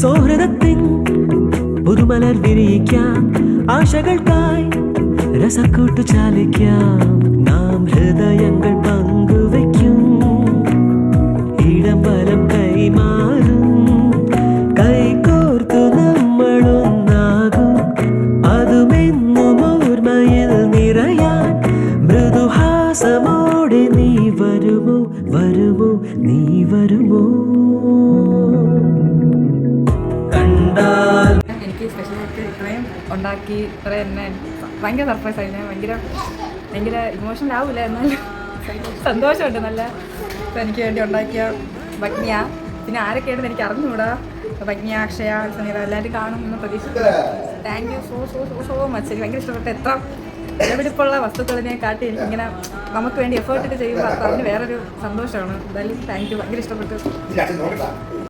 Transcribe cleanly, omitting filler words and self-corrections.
സൗഹൃദത്തിൻ പുതുമലർ വിരിയിക്കാം, ആശകൾക്കായി രസക്കൂട്ടു ചാലിക്കാം. നാം ഹൃദയങ്ങൾ പങ്കുവയ്ക്കും, ഇടം വലം കൈമാറും, കൈകോർത്തു നമ്മളൊന്നാകും. അതുമെന്നും ഓർമ്മയിൽ നിറയാൻ മൃദുഹാസമോടെ നീ വരുമോ, വരുമോ, നീ വരുമോ? കണ്ടാൽ എനിക്ക് സ്പെഷ്യലായിട്ട് ഇത്രയും ഉണ്ടാക്കി ഇത്രയും എന്നെ ഭയങ്കര സർപ്രൈസ് ആയി. ഞാൻ ഭയങ്കര ഇമോഷണൽ ആവില്ല, എന്നാലും സന്തോഷമുണ്ട്. നല്ല ഇപ്പം എനിക്ക് വേണ്ടി ഉണ്ടാക്കിയ ഭഗ്നിയ, പിന്നെ ആരൊക്കെയാണെന്ന് എനിക്ക് അറിഞ്ഞുകൂടാ. ഭഗ്നിയ, അക്ഷയ, സമീറ എല്ലാവരും കാണും എന്ന് പ്രതീക്ഷിക്കുന്നു. Thank you so so so so much. എനിക്ക് ഭയങ്കര ഇഷ്ടപ്പെട്ട എത്ര വിലപിടിപ്പുള്ള വസ്തുക്കളിനെ കാട്ടി എനിക്കിങ്ങനെ നമുക്ക് വേണ്ടി എഫേർട്ട് ഇട്ട് ചെയ്യുമ്പോൾ അതിന് വേറൊരു സന്തോഷമാണ്. എന്തായാലും താങ്ക് യു, ഭയങ്കര ഇഷ്ടപ്പെട്ടു.